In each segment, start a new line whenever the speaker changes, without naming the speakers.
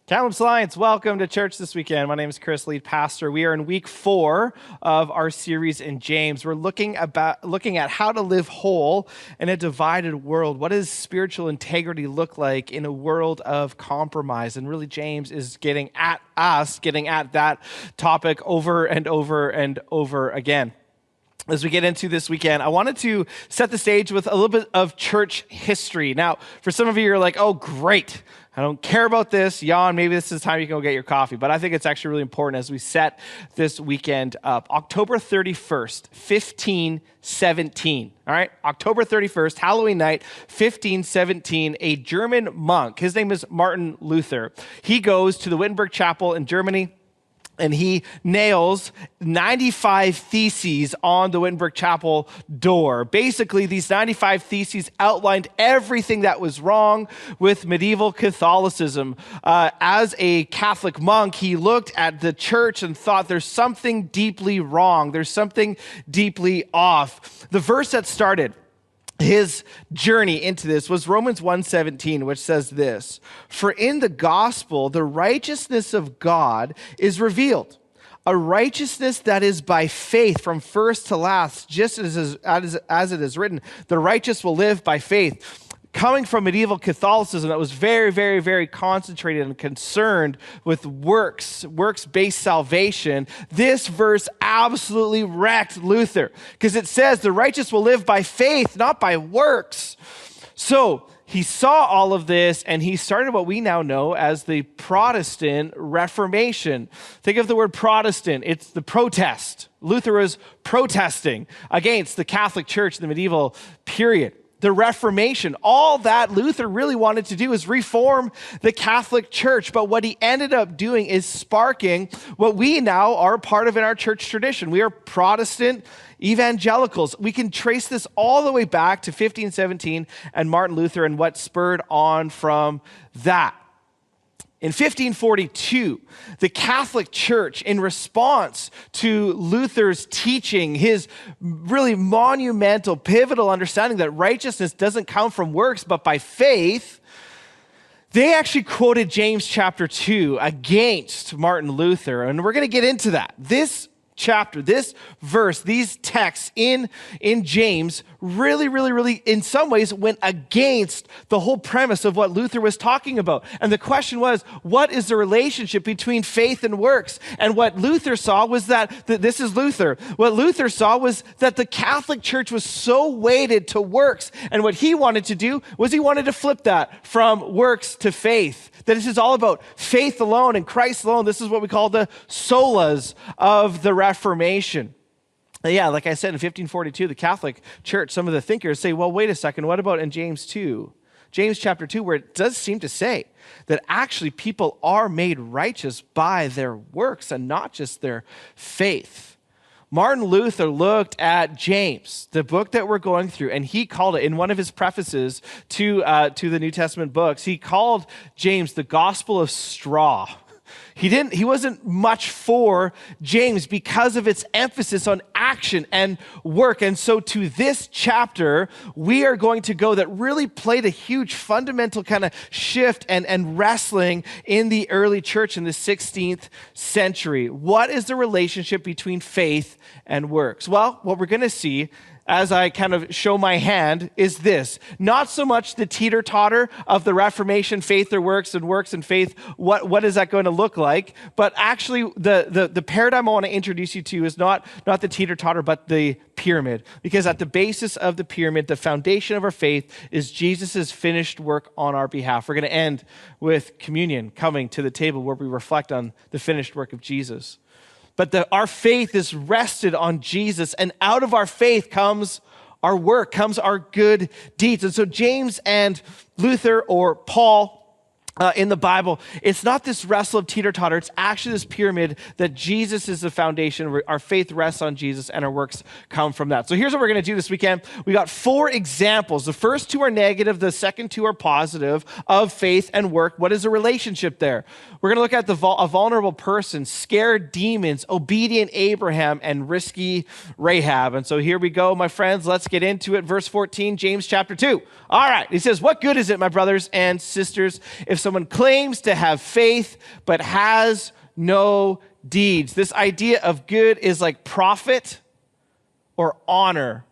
Kamloops Alliance, welcome to church this weekend. My name is Chris, lead pastor. We are in week 4 of our series in James. We're looking at how to live whole in a divided world. What does spiritual integrity look like in a world of compromise? And really, James is getting at that topic over and over and over again. As we get into this weekend, I wanted to set the stage with a little bit of church history. Now, for some of you, you're like, oh, great. I don't care about this. Yawn, maybe this is the time you can go get your coffee. But I think it's actually really important as we set this weekend up. October 31st, 1517. All right, October 31st, Halloween night, 1517, a German monk, his name is Martin Luther. He goes to the Wittenberg Chapel in Germany, and he nails 95 theses on the Wittenberg Chapel door. Basically, these 95 theses outlined everything that was wrong with medieval Catholicism. As a Catholic monk, he looked at the church and thought there's something deeply wrong. There's something deeply off. The verse that started his journey into this was Romans 1:17, which says this: "For in the gospel, the righteousness of God is revealed, a righteousness that is by faith from first to last, just as it is written, the righteous will live by faith." Coming from medieval Catholicism that was very, very, very concentrated and concerned with works-based salvation, this verse absolutely wrecked Luther, because it says the righteous will live by faith, not by works. So he saw all of this, and he started what we now know as the Protestant Reformation. Think of the word Protestant. It's the protest. Luther was protesting against the Catholic Church in the medieval period. The Reformation, all that Luther really wanted to do is reform the Catholic Church. But what he ended up doing is sparking what we now are a part of in our church tradition. We are Protestant evangelicals. We can trace this all the way back to 1517 and Martin Luther and what spurred on from that. In 1542, the Catholic Church, in response to Luther's teaching, his really monumental, pivotal understanding that righteousness doesn't come from works but by faith, they actually quoted James chapter 2 against Martin Luther. And we're going to get into that. This chapter, this verse, these texts in James really, in some ways went against the whole premise of what Luther was talking about. And the question was, what is the relationship between faith and works? And what Luther saw was that this is Luther. What Luther saw was that the Catholic Church was so weighted to works. And what he wanted to do was he wanted to flip that from works to faith. That this is all about faith alone and Christ alone. This is what we call the solas of the Reformation. Yeah, like I said, in 1542, the Catholic Church, some of the thinkers say, well, wait a second, what about in James 2? James chapter 2, where it does seem to say that actually people are made righteous by their works and not just their faith. Martin Luther looked at James, the book that we're going through, and he called it, in one of his prefaces to the New Testament books, he called James the gospel of straw. He wasn't much for James because of its emphasis on action and work. And so to this chapter, we are going to go that really played a huge fundamental kind of shift and wrestling in the early church in the 16th century. What is the relationship between faith and works? Well, what we're going to see as I kind of show my hand is this. Not so much the teeter-totter of the Reformation, faith or works and faith, what is that going to look like? But actually the paradigm I want to introduce you to is not the teeter-totter, but the pyramid. Because at the basis of the pyramid, the foundation of our faith is Jesus' finished work on our behalf. We're going to end with communion, coming to the table where we reflect on the finished work of Jesus. But our faith is rested on Jesus, and out of our faith comes our work, comes our good deeds. And so James and Luther, or Paul, in the Bible, it's not this wrestle of teeter-totter. It's actually this pyramid that Jesus is the foundation, where our faith rests on Jesus and our works come from that. So here's what we're going to do this weekend. We got 4 examples. The first 2 are negative. The second 2 are positive of faith and work. What is the relationship there? We're going to look at a vulnerable person, scared demons, obedient Abraham, and risky Rahab. And so here we go, my friends. Let's get into it. Verse 14, James chapter 2. All right. He says, "What good is it, my brothers and sisters, if someone claims to have faith but has no deeds. This idea of good is like profit or honor.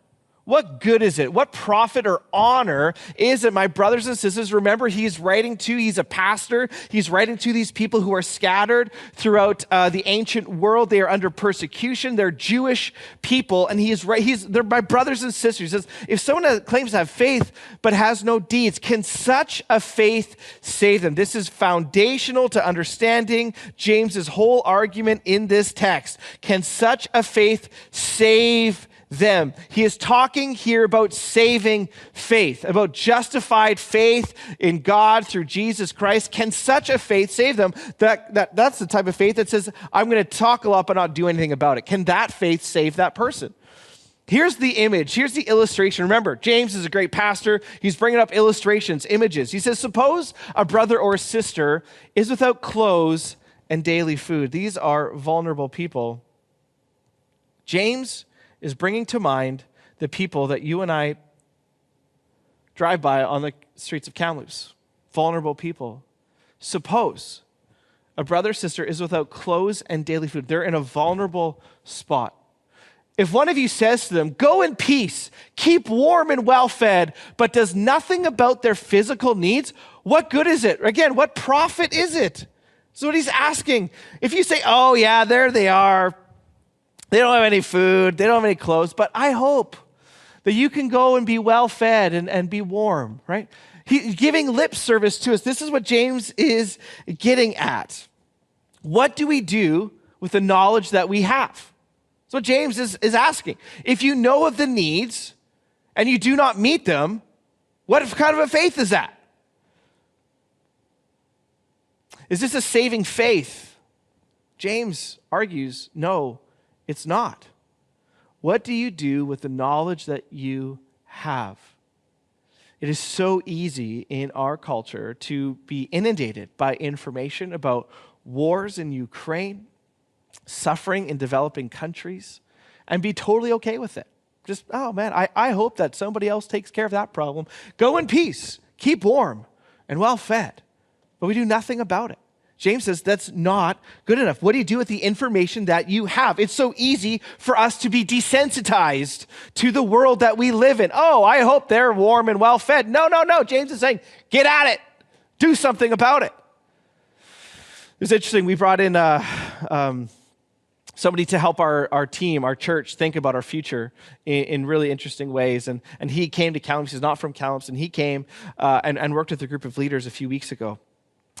What good is it? What profit or honor is it, my brothers and sisters? Remember, he's a pastor. He's writing to these people who are scattered throughout the ancient world. They are under persecution. They're Jewish people, and they're my brothers and sisters. He says, if someone claims to have faith but has no deeds, can such a faith save them? This is foundational to understanding James's whole argument in this text. Can such a faith save them? He is talking here about saving faith, about justified faith in God through Jesus Christ. Can such a faith save them? That's the type of faith that says, I'm going to talk a lot but not do anything about it. Can that faith save that person? Here's the image. Here's the illustration. Remember, James is a great pastor. He's bringing up illustrations, images. He says, suppose a brother or a sister is without clothes and daily food. These are vulnerable people. James is bringing to mind the people that you and I drive by on the streets of Kamloops. Vulnerable people. Suppose a brother or sister is without clothes and daily food. They're in a vulnerable spot. If one of you says to them, go in peace, keep warm and well-fed, but does nothing about their physical needs, what good is it? Again, what profit is it? So what he's asking, if you say, oh yeah, there they are, they don't have any food, they don't have any clothes, but I hope that you can go and be well-fed and be warm, right? He's giving lip service to us. This is what James is getting at. What do we do with the knowledge that we have? That's what James is asking. If you know of the needs and you do not meet them, what kind of a faith is that? Is this a saving faith? James argues, no, it's not. What do you do with the knowledge that you have? It is so easy in our culture to be inundated by information about wars in Ukraine, suffering in developing countries, and be totally okay with it. Just, oh man, I hope that somebody else takes care of that problem. Go in peace, keep warm and well fed. But we do nothing about it. James says that's not good enough. What do you do with the information that you have? It's so easy for us to be desensitized to the world that we live in. Oh, I hope they're warm and well fed. No. James is saying, get at it. Do something about it. It's interesting. We brought in somebody to help our team, our church, think about our future in really interesting ways. And he came to Kamloops. He's not from Kamloops. And he came and worked with a group of leaders a few weeks ago.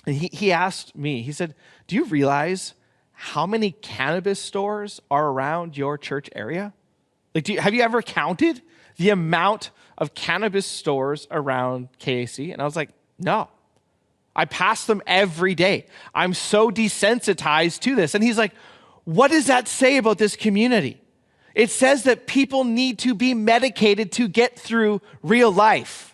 And he asked me, he said, do you realize how many cannabis stores are around your church area? Like, have you ever counted the amount of cannabis stores around KAC? And I was like, no. I pass them every day. I'm so desensitized to this. And he's like, what does that say about this community? It says that people need to be medicated to get through real life.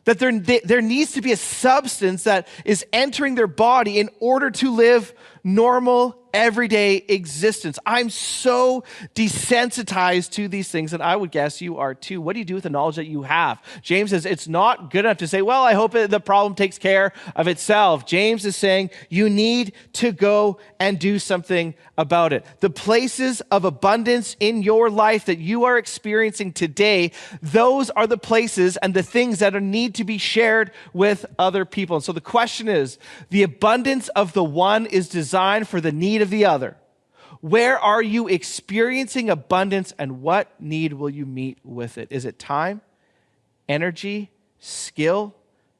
That there needs to be a substance that is entering their body in order to live normal, everyday existence. I'm so desensitized to these things, and I would guess you are too. What do you do with the knowledge that you have? James says it's not good enough to say, well, I hope the problem takes care of itself. James is saying you need to go and do something about it. The places of abundance in your life that you are experiencing today, those are the places and the things that need to be shared with other people. And so the question is, the abundance of the one is designed for the need of the other. Where are you experiencing abundance, and what need will you meet with it? Is it time, energy, skill,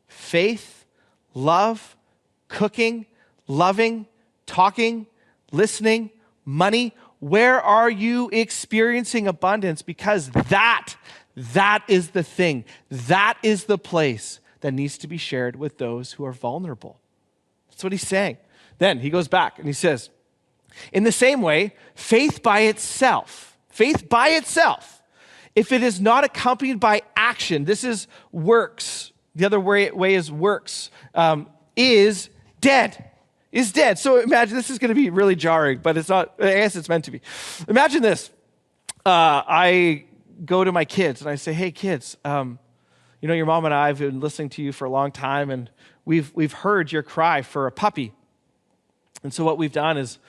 faith, love, cooking, loving, talking, listening, money? Where are you experiencing abundance? Because that is the thing. That is the place that needs to be shared with those who are vulnerable. That's what he's saying. Then he goes back and he says, in the same way, faith by itself, if it is not accompanied by action, this is works. The other way is works, is dead. Is dead. So imagine, this is going to be really jarring, but it's not, I guess it's meant to be. Imagine this. I go to my kids and I say, hey kids, your mom and I have been listening to you for a long time, and we've heard your cry for a puppy. And so what we've done is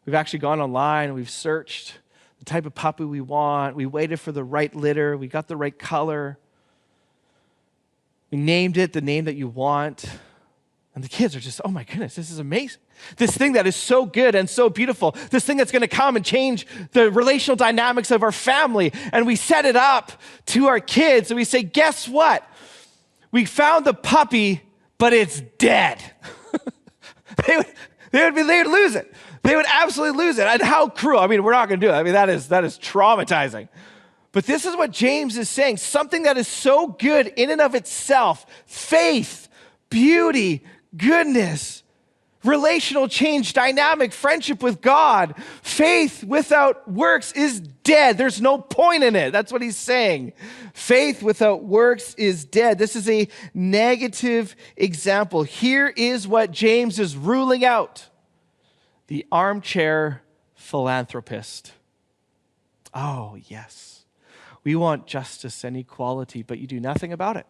we've actually gone online, we've searched the type of puppy we want, we waited for the right litter, we got the right color, we named it the name that you want. And the kids are just, oh my goodness, this is amazing. This thing that is so good and so beautiful, this thing that's going to come and change the relational dynamics of our family. And we set it up to our kids and we say, guess what? We found the puppy, but it's dead. They would lose it. They would absolutely lose it. And how cruel. I mean, we're not going to do it. I mean, that is traumatizing. But this is what James is saying. Something that is so good in and of itself, faith, beauty, goodness, relational change, dynamic, friendship with God. Faith without works is dead. There's no point in it. That's what he's saying. Faith without works is dead. This is a negative example. Here is what James is ruling out. The armchair philanthropist. Oh, yes. We want justice and equality, but you do nothing about it.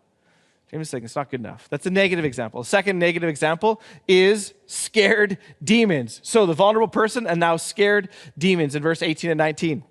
James is saying it's not good enough. That's a negative example. A second negative example is scared demons. So the vulnerable person and now scared demons in verse 18 and 19.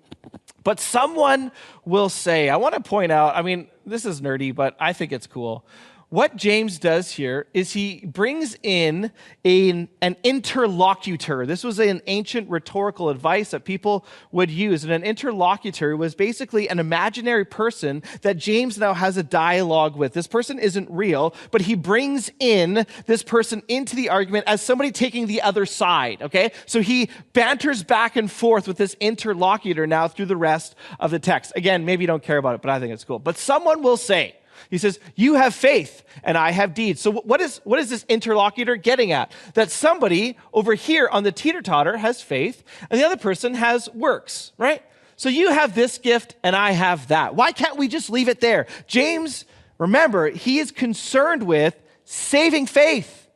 But someone will say, I want to point out, I mean, this is nerdy, but I think it's cool. What James does here is he brings in an interlocutor. This was an ancient rhetorical advice that people would use. And an interlocutor was basically an imaginary person that James now has a dialogue with. This person isn't real, but he brings in this person into the argument as somebody taking the other side, okay? So he banters back and forth with this interlocutor now through the rest of the text. Again, maybe you don't care about it, but I think it's cool. But someone will say, he says, you have faith and I have deeds. So what is this interlocutor getting at? That somebody over here on the teeter-totter has faith and the other person has works, right? So you have this gift and I have that. Why can't we just leave it there? James, remember, he is concerned with saving faith.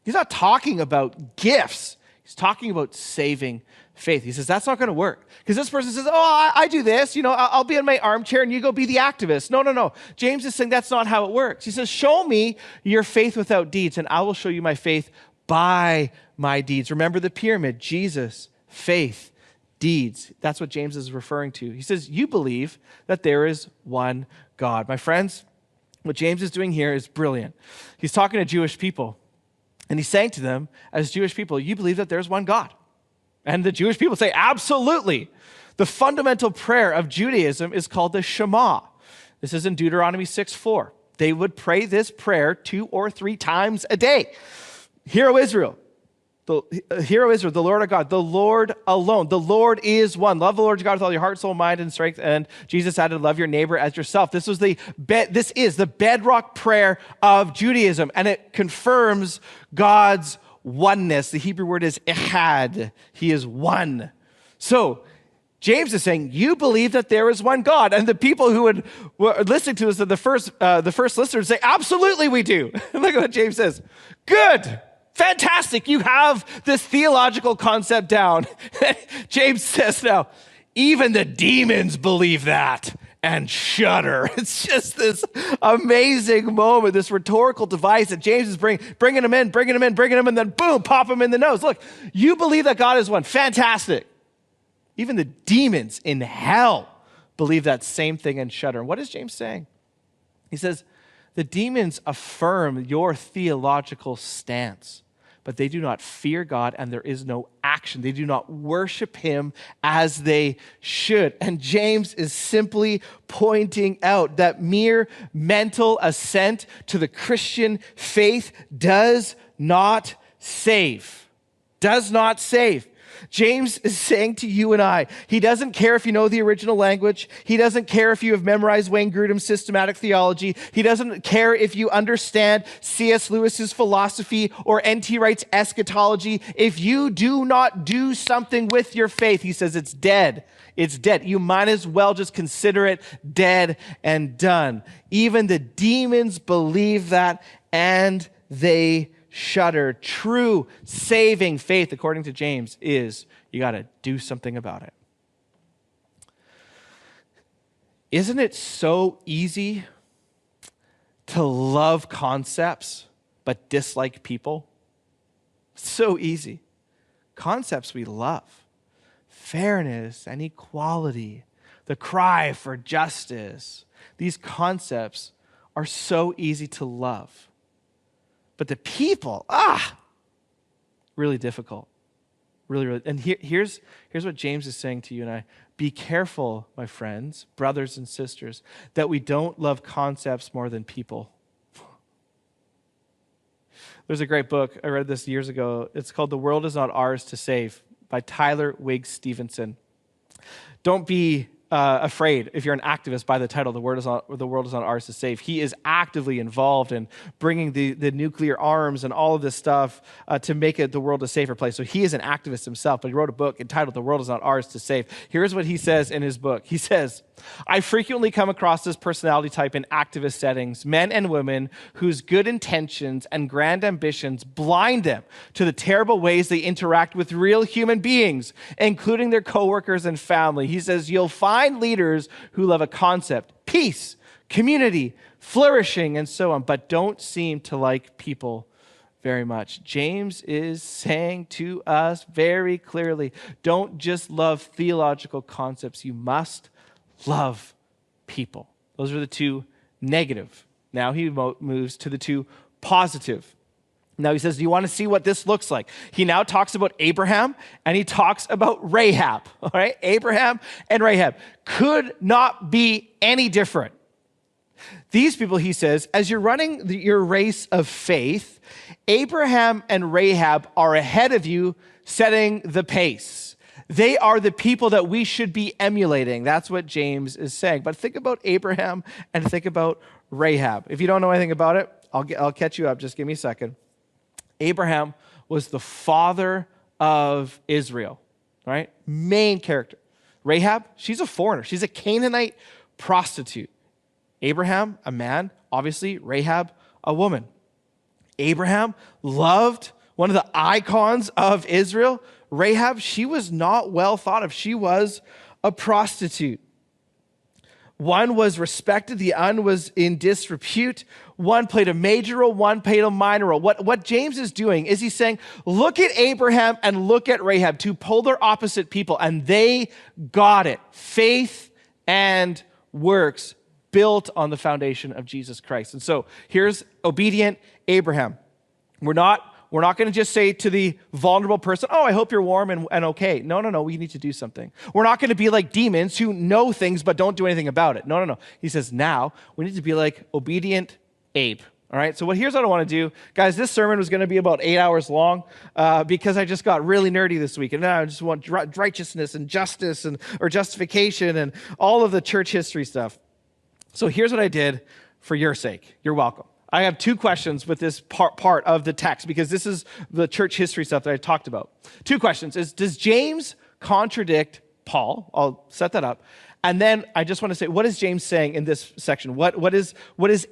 He's not talking about gifts. He's talking about saving faith. He says, that's not going to work. Because this person says, I do this, I'll be in my armchair and you go be the activist. No. James is saying that's not how it works. He says, show me your faith without deeds and I will show you my faith by my deeds. Remember the pyramid, Jesus, faith, deeds. That's what James is referring to. He says, you believe that there is one God. My friends, what James is doing here is brilliant. He's talking to Jewish people and he's saying to them, as Jewish people, you believe that there's one God. And the Jewish people say, absolutely. The fundamental prayer of Judaism is called the Shema. This is in Deuteronomy 6:4. They would pray this prayer 2 or 3 times a day. Hear, O Israel, the Lord our God, the Lord alone. The Lord is one. Love the Lord your God with all your heart, soul, mind, and strength. And Jesus added, love your neighbor as yourself. This is the bedrock prayer of Judaism, and it confirms God's oneness. The Hebrew word is ehad. He is one. So James is saying, you believe that there is one God. And the people who were listening to us, the first listeners say, absolutely we do. Look at what James says. Good. Fantastic. You have this theological concept down. James says now, even the demons believe that and shudder. It's just this amazing moment, this rhetorical device that James is bringing them in, and then boom, pop them in the nose. Look, you believe that God is one. Fantastic. Even the demons in hell believe that same thing and shudder. And what is James saying? He says, the demons affirm your theological stance, but they do not fear God and there is no action. They do not worship him as they should. And James is simply pointing out that mere mental assent to the Christian faith does not save. Does not save. James is saying to you and I, he doesn't care if you know the original language. He doesn't care if you have memorized Wayne Grudem's systematic theology. He doesn't care if you understand C.S. Lewis's philosophy or N.T. Wright's eschatology. If you do not do something with your faith, he says it's dead. It's dead. You might as well just consider it dead and done. Even the demons believe that and they shudder. True saving faith, according to James, is you got to do something about it. Isn't it so easy to love concepts but dislike people? So easy. Concepts we love. Fairness and equality, the cry for justice. These concepts are so easy to love. But the people, really difficult. Really. And here's what James is saying to you and I. Be careful, my friends, brothers and sisters, that we don't love concepts more than people. There's a great book. I read this years ago. It's called The World Is Not Ours to Save by Tyler Wiggs Stevenson. Don't be afraid if you're an activist by the title, The World Is Not Ours to Save. He is actively involved in bringing the nuclear arms and all of this stuff to make it the world a safer place. So he is an activist himself, but he wrote a book entitled The World Is Not Ours to Save. Here's what he says in his book. He says, I frequently come across this personality type in activist settings, men and women whose good intentions and grand ambitions blind them to the terrible ways they interact with real human beings, including their coworkers and family. He says, you'll find leaders who love a concept, peace, community, flourishing, and so on, but don't seem to like people very much. James is saying to us very clearly, don't just love theological concepts, you must love people. Those are the two negative. Now he moves to the two positive. Now he says, do you want to see what this looks like? He now talks about Abraham and he talks about Rahab. All right, Abraham and Rahab could not be any different. These people, he says, as you're running your race of faith, Abraham and Rahab are ahead of you, setting the pace. They are the people that we should be emulating. That's what James is saying. But think about Abraham and think about Rahab. If you don't know anything about it, I'll catch you up. Just give me a second. Abraham was the father of Israel, right? Main character. Rahab, she's a foreigner. She's a Canaanite prostitute. Abraham, a man, obviously. Rahab, a woman. Abraham loved one of the icons of Israel. Rahab, she was not well thought of. She was a prostitute. One was respected, the other was in disrepute. One played a major role, one played a minor role. What James is doing is he's saying, look at Abraham and look at Rahab, two polar opposite people, and they got it. Faith and works built on the foundation of Jesus Christ. And so here's obedient Abraham. We're not going to just say to the vulnerable person, oh, I hope you're warm and okay. No, we need to do something. We're not going to be like demons who know things but don't do anything about it. No. He says now we need to be like obedient Abe. All right, so here's what I want to do. Guys, this sermon was going to be about 8 hours long because I just got really nerdy this week. And now I just want righteousness and justice or justification and all of the church history stuff. So here's what I did for your sake. You're welcome. I have two questions with this part of the text because this is the church history stuff that I talked about. Two questions is, does James contradict Paul? I'll set that up. And then I just want to say, what is James saying in this section? What is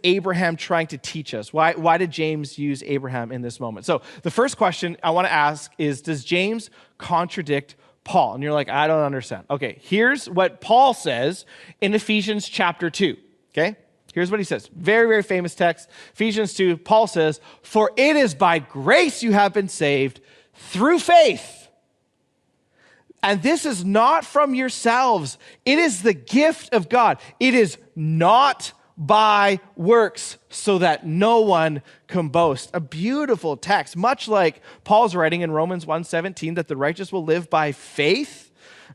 Abraham trying to teach us? Why did James use Abraham in this moment? So the first question I want to ask is, does James contradict Paul? And you're like, I don't understand. Okay, here's what Paul says in Ephesians chapter 2, okay? Here's what he says. Very, very famous text. Ephesians 2, Paul says, for it is by grace you have been saved through faith. And this is not from yourselves. It is the gift of God. It is not by works so that no one can boast. A beautiful text, much like Paul's writing in Romans 1:17 that the righteous will live by faith.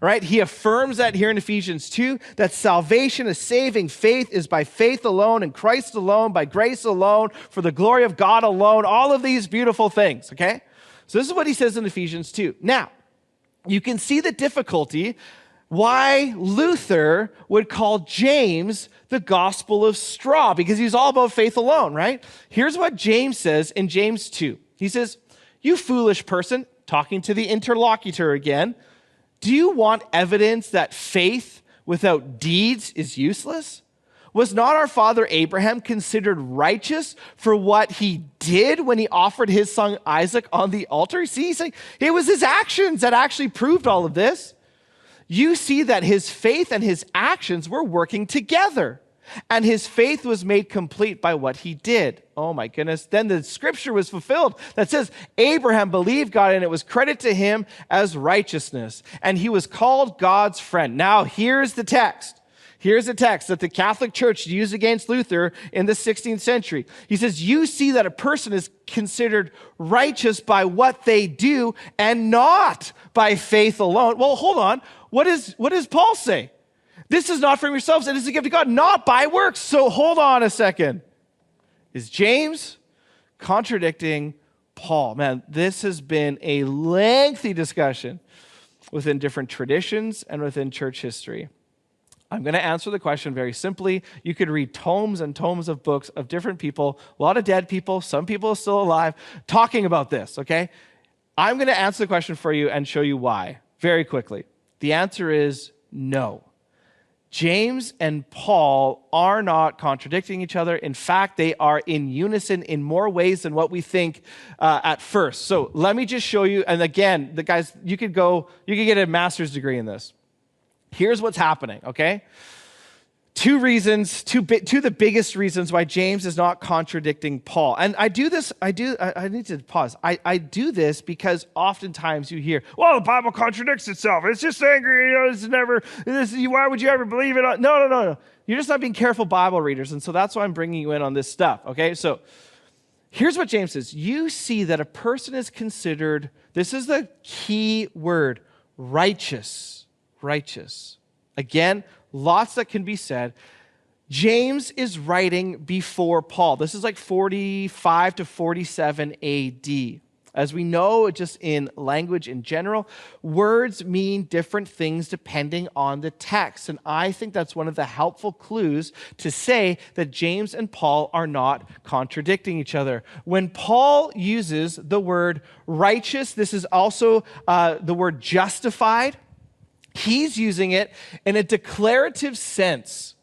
Right? He affirms that here in Ephesians 2, that salvation is saving faith is by faith alone, in Christ alone, by grace alone, for the glory of God alone, all of these beautiful things, okay? So this is what he says in Ephesians 2. Now, you can see the difficulty why Luther would call James the gospel of straw, because he's all about faith alone, right? Here's what James says in James 2. He says, you foolish person, talking to the interlocutor again, do you want evidence that faith without deeds is useless? Was not our father Abraham considered righteous for what he did when he offered his son Isaac on the altar? See, he's saying it was his actions that actually proved all of this. You see that his faith and his actions were working together. and his faith was made complete by what he did. Oh my goodness. Then the scripture was fulfilled that says, Abraham believed God and it was credited to him as righteousness, and he was called God's friend. Now here's the text. Here's a text that the Catholic Church used against Luther in the 16th century. He says, you see that a person is considered righteous by what they do and not by faith alone. Well, hold on. What does Paul say? This is not from yourselves, it is a gift of God, not by works. So hold on a second. Is James contradicting Paul? Man, this has been a lengthy discussion within different traditions and within church history. I'm going to answer the question very simply. You could read tomes and tomes of books of different people, a lot of dead people, some people are still alive, talking about this, okay? I'm going to answer the question for you and show you why very quickly. The answer is no. James and Paul are not contradicting each other. In fact, they are in unison in more ways than what we think at first. So let me just show you. And again, the guys, you could get a master's degree in this. Here's what's happening, okay? Two of the biggest reasons why James is not contradicting Paul. And I do this, I need to pause. I do this because oftentimes you hear, well, the Bible contradicts itself. It's just angry, why would you ever believe it? No. You're just not being careful Bible readers. And so that's why I'm bringing you in on this stuff, okay? So here's what James says. You see that a person is considered, this is the key word, righteous. Righteous. Again, lots that can be said. James is writing before Paul. This is like 45 to 47 AD. As we know, just in language in general, words mean different things depending on the text. And I think that's one of the helpful clues to say that James and Paul are not contradicting each other. When Paul uses the word righteous, this is also the word justified. He's using it in a declarative sense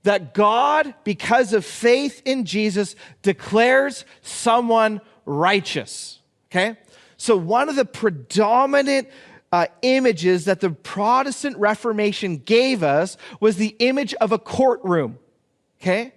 that God, because of faith in Jesus, declares someone righteous, okay? So one of the predominant images that the Protestant Reformation gave us was the image of a courtroom, okay?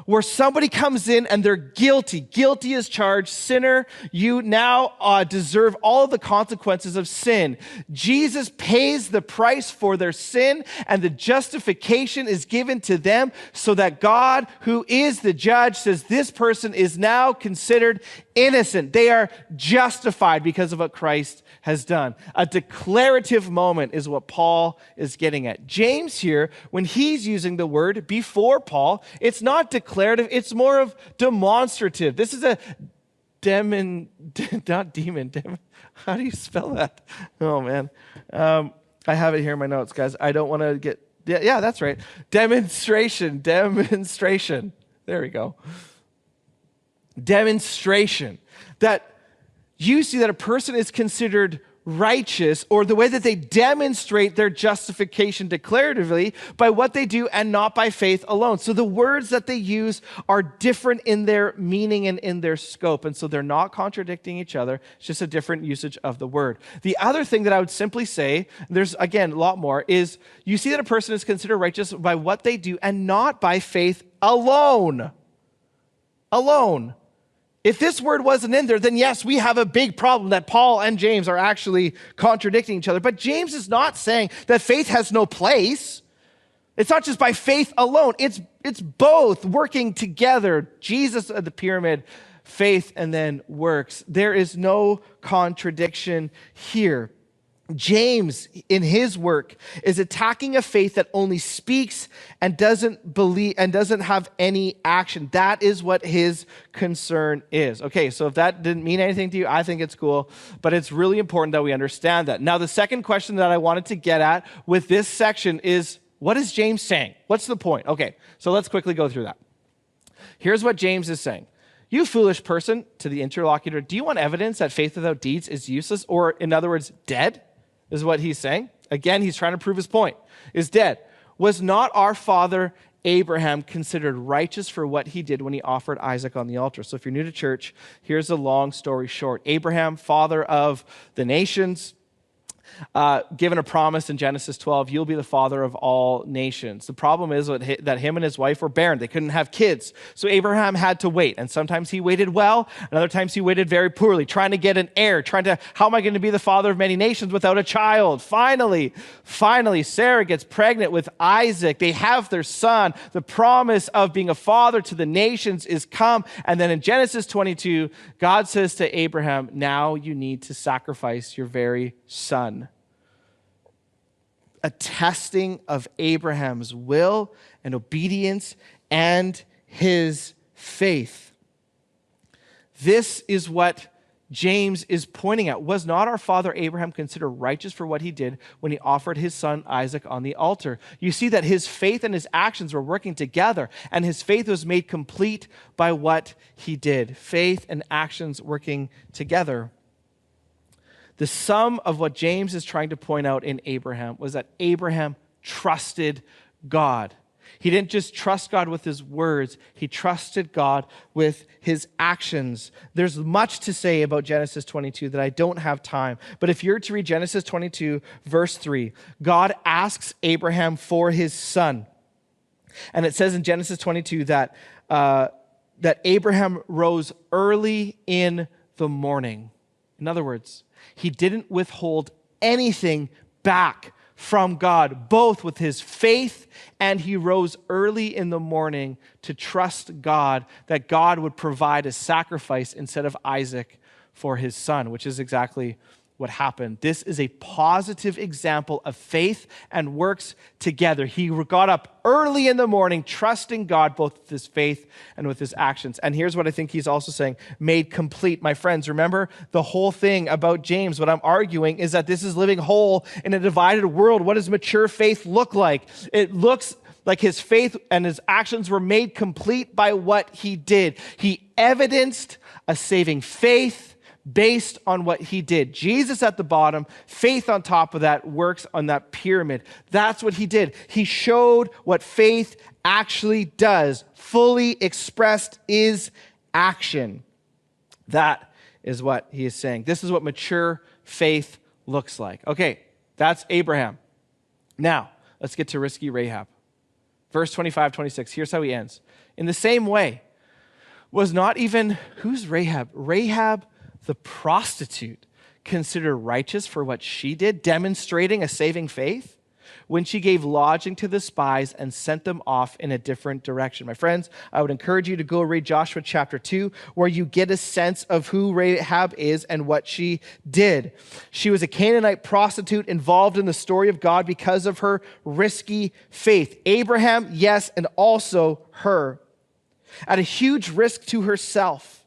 Where somebody comes in and they're guilty. Guilty as charged. Sinner, you now deserve all of the consequences of sin. Jesus pays the price for their sin, and the justification is given to them so that God, who is the judge, says this person is now considered innocent. They are justified because of what Christ has done. A declarative moment is what Paul is getting at. James here, when he's using the word before Paul, it's not declarative, it's more of demonstrative. This is a how do you spell that? Oh man. I have it here in my notes, guys. I don't want to get, yeah, that's right. Demonstration. There we go. Demonstration. That you see that a person is considered righteous, or the way that they demonstrate their justification declaratively by what they do and not by faith alone. So the words that they use are different in their meaning and in their scope. And so they're not contradicting each other. It's just a different usage of the word. The other thing that I would simply say, there's again a lot more, is you see that a person is considered righteous by what they do and not by faith alone. Alone. If this word wasn't in there, then yes, we have a big problem that Paul and James are actually contradicting each other. But James is not saying that faith has no place. It's not just by faith alone. It's both working together. Jesus at the pyramid, faith and then works. There is no contradiction here. James, in his work, is attacking a faith that only speaks and doesn't believe and doesn't have any action. That is what his concern is. Okay, so if that didn't mean anything to you, I think it's cool, but it's really important that we understand that. Now, the second question that I wanted to get at with this section is, what is James saying? What's the point? Okay, so let's quickly go through that. Here's what James is saying. You foolish person, to the interlocutor, do you want evidence that faith without deeds is useless, or in other words, dead? Is what he's saying. Again, he's trying to prove his point. Is dead. Was not our father Abraham considered righteous for what he did when he offered Isaac on the altar? So if you're new to church, here's a long story short. Abraham, father of the nations, given a promise in Genesis 12, you'll be the father of all nations. The problem is that him and his wife were barren. They couldn't have kids. So Abraham had to wait. And sometimes he waited well, and other times he waited very poorly, trying to get an heir, how am I going to be the father of many nations without a child? Finally, Sarah gets pregnant with Isaac. They have their son. The promise of being a father to the nations is come. And then in Genesis 22, God says to Abraham, now you need to sacrifice your very son. A testing of Abraham's will and obedience and his faith. This is what James is pointing at. Was not our father Abraham considered righteous for what he did when he offered his son Isaac on the altar? You see that his faith and his actions were working together, and his faith was made complete by what he did. Faith and actions working together. The sum of what James is trying to point out in Abraham was that Abraham trusted God. He didn't just trust God with his words, he trusted God with his actions. There's much to say about Genesis 22 that I don't have time. But if you're to read Genesis 22, verse 3, God asks Abraham for his son. And it says in Genesis 22 that Abraham rose early in the morning. In other words, he didn't withhold anything back from God, both with his faith, and he rose early in the morning to trust God that God would provide a sacrifice instead of Isaac for his son, which is exactly what happened. This is a positive example of faith and works together. He got up early in the morning, trusting God both with his faith and with his actions. And here's what I think he's also saying, made complete. My friends, remember the whole thing about James. What I'm arguing is that this is living whole in a divided world. What does mature faith look like? It looks like his faith and his actions were made complete by what he did. He evidenced a saving faith based on what he did. Jesus at the bottom, faith on top of that, works on that pyramid. That's what he did. He showed what faith actually does. Fully expressed is action. That is what he is saying. This is what mature faith looks like. Okay, that's Abraham. Now, let's get to risky Rahab. Verse 25, 26, here's how he ends. In the same way, was not even, who's Rahab? Rahab the prostitute, considered righteous for what she did, demonstrating a saving faith when she gave lodging to the spies and sent them off in a different direction. My friends, I would encourage you to go read Joshua chapter 2, where you get a sense of who Rahab is and what she did. She was a Canaanite prostitute involved in the story of God because of her risky faith. Abraham, yes, and also her. At a huge risk to herself,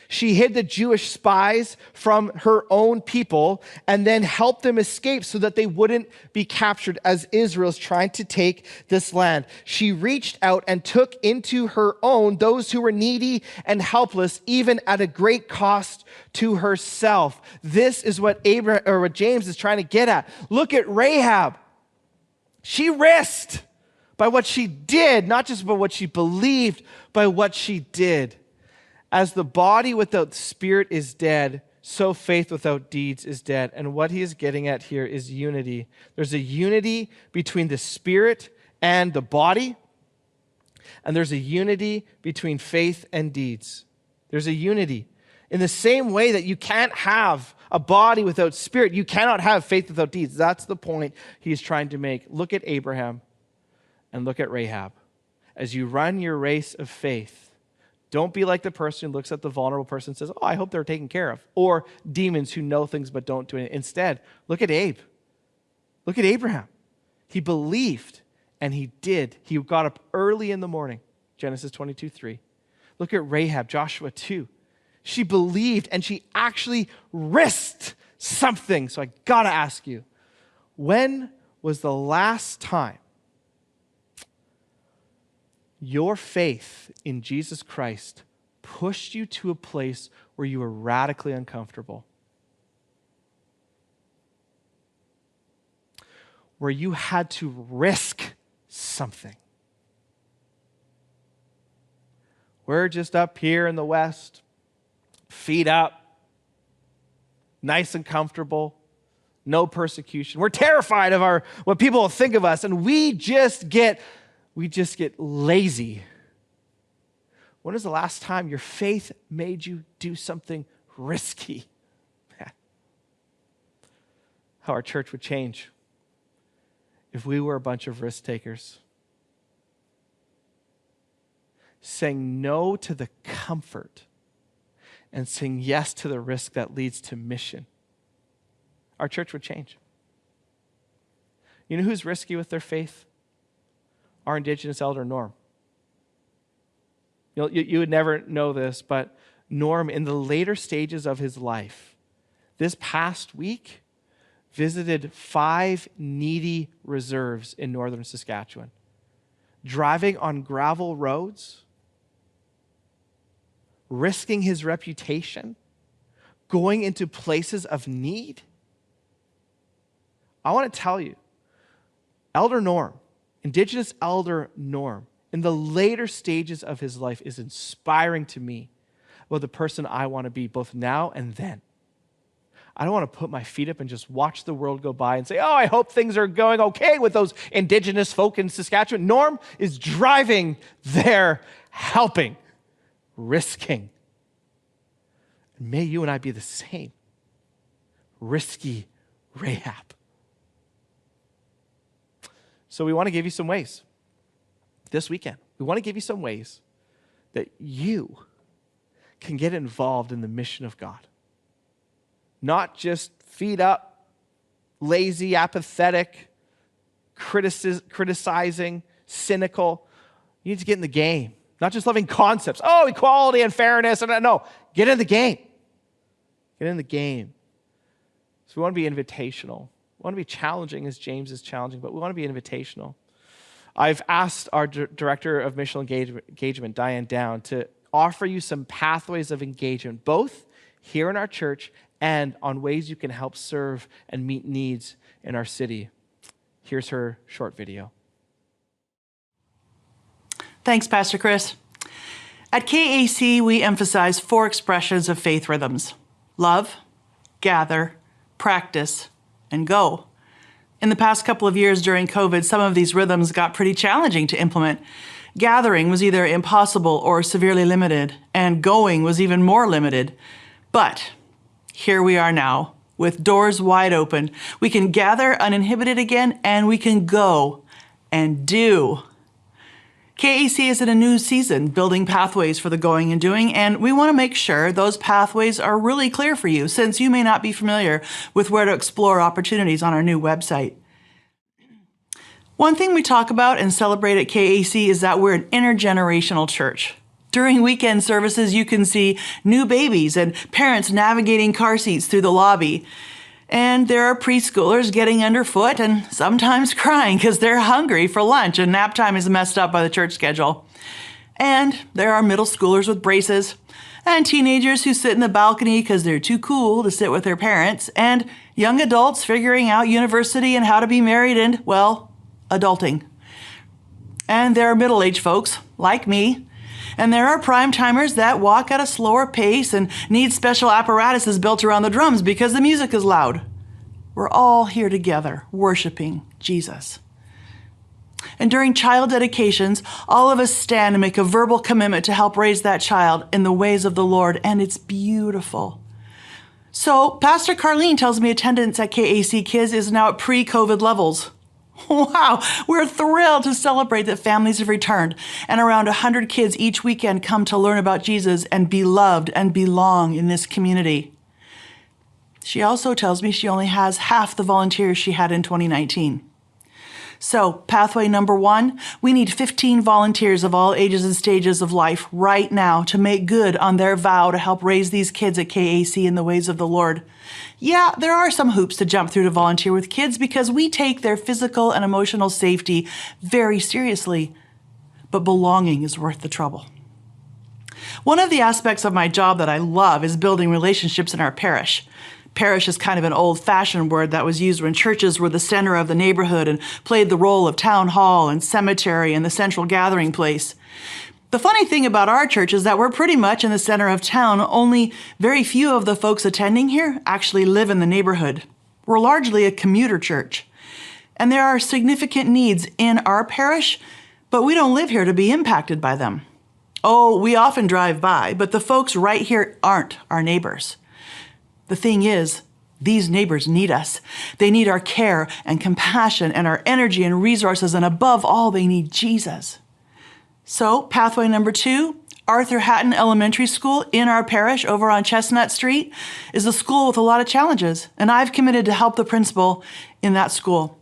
she hid the Jewish spies from her own people and then helped them escape so that they wouldn't be captured as Israel's trying to take this land. She reached out and took into her own those who were needy and helpless, even at a great cost to herself. This is what what James is trying to get at. Look at Rahab. She risked by what she did, not just by what she believed, by what she did. As the body without the spirit is dead, so faith without deeds is dead. And what he is getting at here is unity. There's a unity between the spirit and the body, and there's a unity between faith and deeds. There's a unity. In the same way that you can't have a body without spirit, you cannot have faith without deeds. That's the point he's trying to make. Look at Abraham and look at Rahab. As you run your race of faith, don't be like the person who looks at the vulnerable person and says, oh, I hope they're taken care of. Or demons who know things but don't do it. Instead, look at Abe. Look at Abraham. He believed and he did. He got up early in the morning. Genesis 22:3. Look at Rahab, Joshua 2. She believed and she actually risked something. So I got to ask you, when was the last time your faith in Jesus Christ pushed you to a place where you were radically uncomfortable? Where you had to risk something? We're just up here in the West, feet up, nice and comfortable, no persecution. We're terrified of what people will think of us, and we just get lazy. When was the last time your faith made you do something risky? How our church would change if we were a bunch of risk takers, saying no to the comfort and saying yes to the risk that leads to mission. Our church would change. You know who's risky with their faith? Our Indigenous elder, Norm. You would never know this, but Norm, in the later stages of his life, this past week, visited 5 needy reserves in northern Saskatchewan, driving on gravel roads, risking his reputation, going into places of need. I want to tell you, Elder Norm, Indigenous Elder Norm, in the later stages of his life is inspiring to me about the person I want to be, both now and then. I don't want to put my feet up and just watch the world go by and say, oh, I hope things are going okay with those Indigenous folk in Saskatchewan. Norm is driving there, helping, risking. And may you and I be the same. Risky Rahab. So we want to give you some ways this weekend. We want to give you some ways that you can get involved in the mission of God. Not just feet up, lazy, apathetic, criticizing, cynical. You need to get in the game. Not just loving concepts. Oh, equality and fairness. No, get in the game. Get in the game. So we want to be invitational. We want to be challenging as James is challenging, but we want to be invitational. I've asked our Director of Missional Engagement, Diane Down, to offer you some pathways of engagement, both here in our church and on ways you can help serve and meet needs in our city. Here's her short video.
Thanks, Pastor Chris. At KAC, we emphasize 4 expressions of faith rhythms: love, gather, practice, and go. In the past couple of years during COVID, some of these rhythms got pretty challenging to implement. Gathering was either impossible or severely limited, and going was even more limited. But here we are now, with doors wide open. We can gather uninhibited again, and we can go and do. KAC is in a new season, building pathways for the going and doing, and we want to make sure those pathways are really clear for you, since you may not be familiar with where to explore opportunities on our new website. One thing we talk about and celebrate at KAC is that we're an intergenerational church. During weekend services, you can see new babies and parents navigating car seats through the lobby. And there are preschoolers getting underfoot and sometimes crying because they're hungry for lunch and nap time is messed up by the church schedule. And there are middle schoolers with braces and teenagers who sit in the balcony because they're too cool to sit with their parents, and young adults figuring out university and how to be married and, well, adulting. And there are middle-aged folks like me. And there are prime timers that walk at a slower pace and need special apparatuses built around the drums because the music is loud. We're all here together, worshiping Jesus. And during child dedications, all of us stand and make a verbal commitment to help raise that child in the ways of the Lord, and it's beautiful. So Pastor Carlene tells me attendance at KAC Kids is now at pre-COVID levels. Wow, we're thrilled to celebrate that families have returned, and around 100 kids each weekend come to learn about Jesus and be loved and belong in this community. She also tells me she only has half the volunteers she had in 2019. So, pathway number 1, we need 15 volunteers of all ages and stages of life right now to make good on their vow to help raise these kids at KAC in the ways of the Lord. Yeah, there are some hoops to jump through to volunteer with kids because we take their physical and emotional safety very seriously, but belonging is worth the trouble. One of the aspects of my job that I love is building relationships in our parish. Parish is kind of an old-fashioned word that was used when churches were the center of the neighborhood and played the role of town hall and cemetery and the central gathering place. The funny thing about our church is that we're pretty much in the center of town. Only very few of the folks attending here actually live in the neighborhood. We're largely a commuter church, and there are significant needs in our parish, but we don't live here to be impacted by them. Oh, we often drive by, but the folks right here aren't our neighbors. The thing is, these neighbors need us. They need our care and compassion and our energy and resources, and above all, they need Jesus. So, pathway number 2, Arthur Hatton Elementary School in our parish over on Chestnut Street is a school with a lot of challenges, and I've committed to help the principal in that school.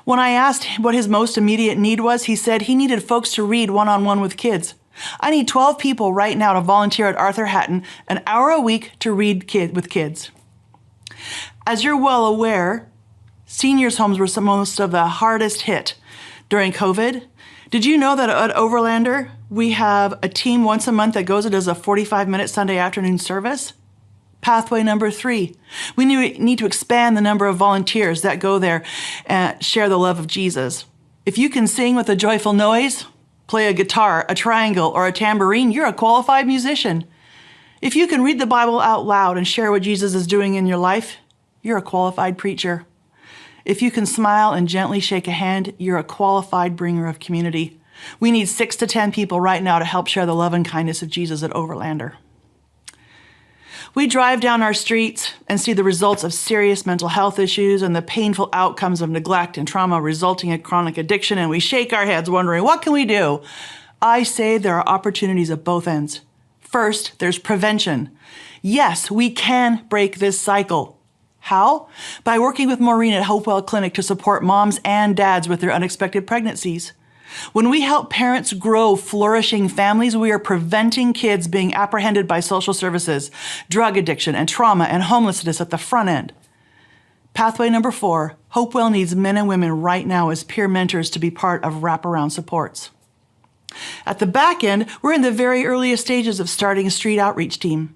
When I asked what his most immediate need was, he said he needed folks to read one-on-one with kids. I need 12 people right now to volunteer at Arthur Hatton an hour a week to read with kids. As you're well aware, seniors' homes were most of the hardest hit during COVID. Did you know that at Overlander, we have a team once a month that goes and does a 45-minute Sunday afternoon service? Pathway number 3, we need to expand the number of volunteers that go there and share the love of Jesus. If you can sing with a joyful noise, play a guitar, a triangle, or a tambourine, you're a qualified musician. If you can read the Bible out loud and share what Jesus is doing in your life, you're a qualified preacher. If you can smile and gently shake a hand, you're a qualified bringer of community. We need 6 to 10 people right now to help share the love and kindness of Jesus at Overlander. We drive down our streets and see the results of serious mental health issues and the painful outcomes of neglect and trauma resulting in chronic addiction, and we shake our heads wondering, what can we do? I say there are opportunities at both ends. First, there's prevention. Yes, we can break this cycle. How? By working with Maureen at Hopewell Clinic to support moms and dads with their unexpected pregnancies. When we help parents grow flourishing families, we are preventing kids being apprehended by social services, drug addiction, and trauma and homelessness at the front end. Pathway number 4, Hopewell needs men and women right now as peer mentors to be part of wraparound supports. At the back end, we're in the very earliest stages of starting a street outreach team.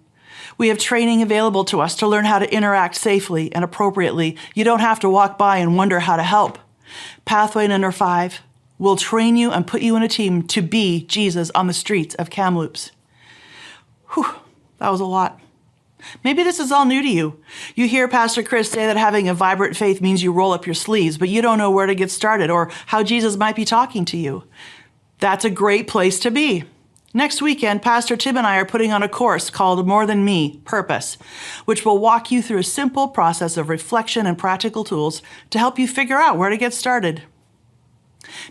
We have training available to us to learn how to interact safely and appropriately. You don't have to walk by and wonder how to help. Pathway number 5, we'll train you and put you in a team to be Jesus on the streets of Kamloops. Whew, that was a lot. Maybe this is all new to you. You hear Pastor Chris say that having a vibrant faith means you roll up your sleeves, but you don't know where to get started or how Jesus might be talking to you. That's a great place to be. Next weekend, Pastor Tim and I are putting on a course called More Than Me, Purpose, which will walk you through a simple process of reflection and practical tools to help you figure out where to get started.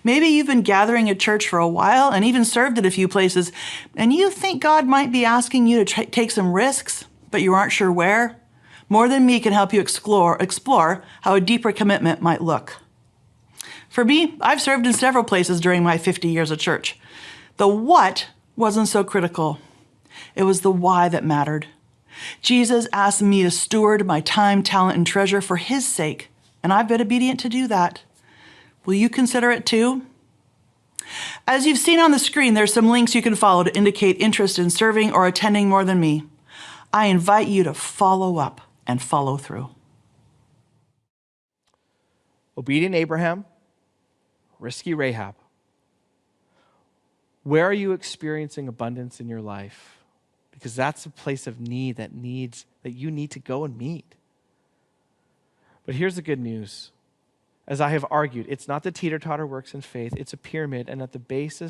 Maybe you've been gathering at church for a while and even served at a few places, and you think God might be asking you to take some risks, but you aren't sure where. More Than Me can help you explore how a deeper commitment might look. For me, I've served in several places during my 50 years at church. The what wasn't so critical. It was the why that mattered. Jesus asked me to steward my time, talent, and treasure for his sake, and I've been obedient to do that. Will you consider it too? As you've seen on the screen, there's some links you can follow to indicate interest in serving or attending More Than Me. I invite you to follow up and follow through.
Obedient Abraham, risky Rahab. Where are you experiencing abundance in your life? Because that's a place of need that you need to go and meet. But here's the good news. As I have argued, it's not the teeter-totter works in faith, it's a pyramid, and at the base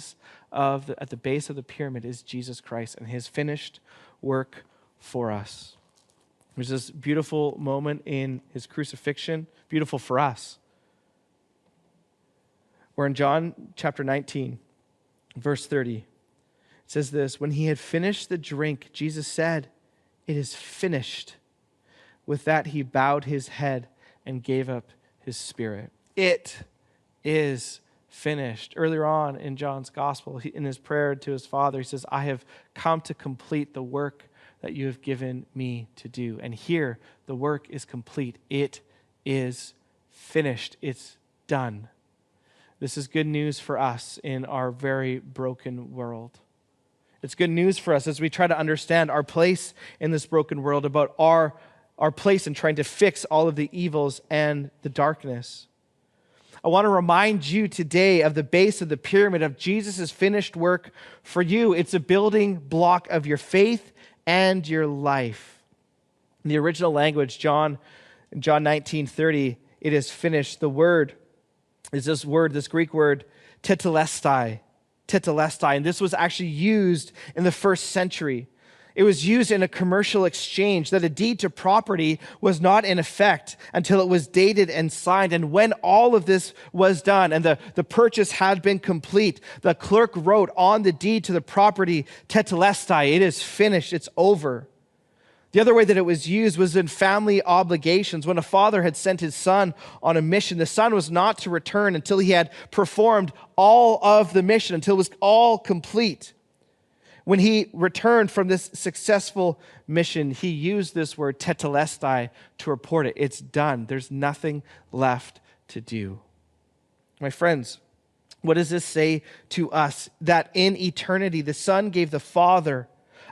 of the pyramid is Jesus Christ and his finished work for us. There's this beautiful moment in his crucifixion, beautiful for us, where in John chapter 19, verse 30, it says this, when he had finished the drink, Jesus said, "It is finished." With that, he bowed his head and gave up his spirit. It is finished. Earlier on in John's gospel, in his prayer to his Father, he says, I have come to complete the work that you have given me to do. And here, the work is complete. It is finished. It's done. This is good news for us in our very broken world. It's good news for us as we try to understand our place in this broken world, about our place in trying to fix all of the evils and the darkness. I want to remind you today of the base of the pyramid of Jesus' finished work for you. It's a building block of your faith and your life. In the original language, John In John 19:30, it is finished. The word is this Greek word, tetelestai. Tetelestai. And this was actually used in the first century. It was used in a commercial exchange, that a deed to property was not in effect until it was dated and signed. And when all of this was done and the purchase had been complete, the clerk wrote on the deed to the property, tetelestai, it is finished, it's over. The other way that it was used was in family obligations. When a father had sent his son on a mission, the son was not to return until he had performed all of the mission, until it was all complete. When he returned from this successful mission, he used this word tetelestai to report it. It's done. There's nothing left to do. My friends, what does this say to us? That in eternity, the Son gave the Father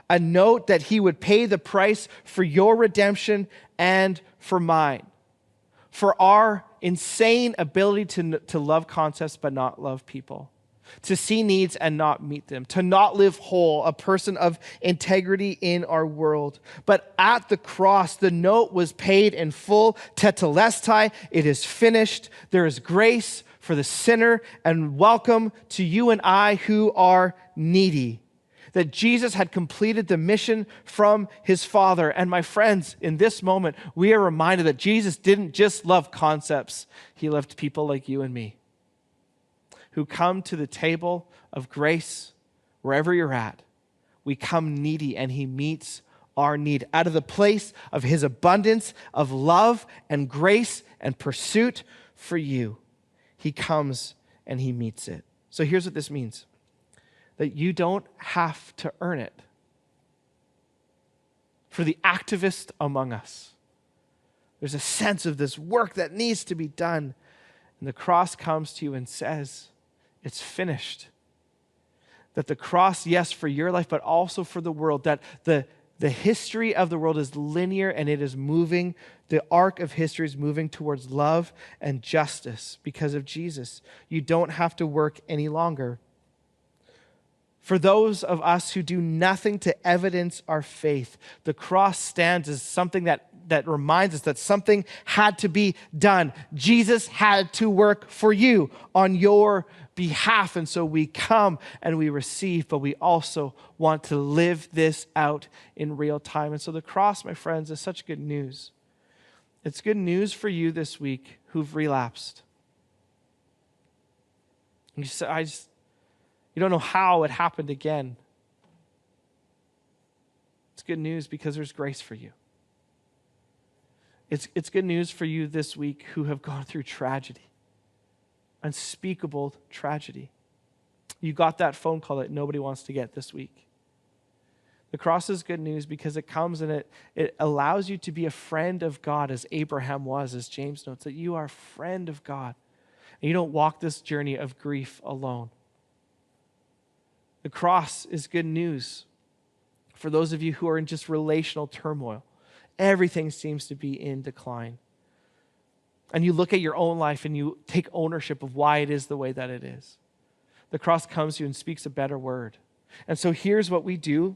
a note that he would pay the price for your redemption and for mine, for our insane ability to love concepts but not love people, to see needs and not meet them, to not live whole, a person of integrity in our world. But at the cross, the note was paid in full, tetelestai, it is finished. There is grace for the sinner and welcome to you and I who are needy. That Jesus had completed the mission from his Father. And my friends, in this moment, we are reminded that Jesus didn't just love concepts. He loved people like you and me, who come to the table of grace wherever you're at. We come needy and he meets our need. Out of the place of his abundance of love and grace and pursuit for you, he comes and he meets it. So here's what this means. That you don't have to earn it. For the activist among us, there's a sense of this work that needs to be done. And the cross comes to you and says, it's finished. That the cross, yes, for your life, but also for the world, that the history of the world is linear and it is moving, the arc of history is moving towards love and justice because of Jesus. You don't have to work any longer. For those of us who do nothing to evidence our faith, the cross stands as something that reminds us that something had to be done. Jesus had to work for you on your behalf. And so we come and we receive, but we also want to live this out in real time. And so the cross, my friends, is such good news. It's good news for you this week who've relapsed. You say, you don't know how it happened again. It's good news because there's grace for you. It's good news for you this week who have gone through tragedy, unspeakable tragedy. You got that phone call that nobody wants to get this week. The cross is good news because it comes and it allows you to be a friend of God as Abraham was, as James notes, that you are a friend of God. And you don't walk this journey of grief alone. The cross is good news for those of you who are in just relational turmoil. Everything seems to be in decline. And you look at your own life and you take ownership of why it is the way that it is. The cross comes to you and speaks a better word. And so here's what we do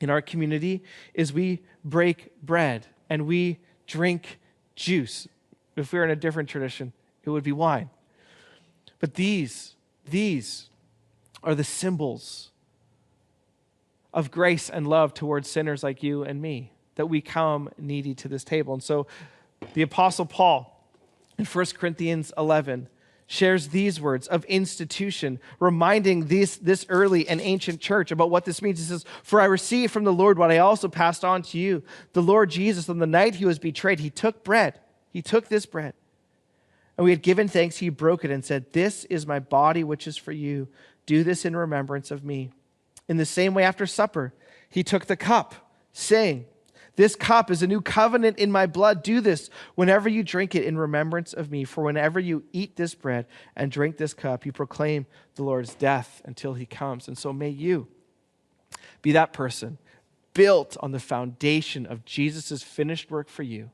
in our community is we break bread and we drink juice. If we were in a different tradition, it would be wine. But these are the symbols of grace and love towards sinners like you and me, that we come needy to this table. And so the Apostle Paul in 1 Corinthians 11 shares these words of institution, reminding this early and ancient church about what this means. He says, "For I received from the Lord what I also passed on to you. The Lord Jesus, on the night he was betrayed, he took bread. He took this bread. And we had given thanks, he broke it and said, 'This is my body, which is for you. Do this in remembrance of me.' In the same way, after supper, he took the cup, saying, 'This cup is a new covenant in my blood. Do this whenever you drink it in remembrance of me. For whenever you eat this bread and drink this cup, you proclaim the Lord's death until he comes.' And so may you be that person built on the foundation of Jesus' finished work for you.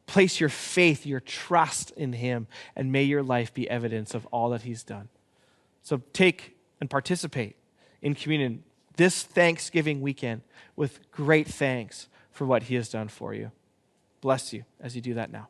Place your faith, your trust in him, and may your life be evidence of all that he's done. So take and participate in communion this Thanksgiving weekend with great thanks for what he has done for you. bless you as you do that now.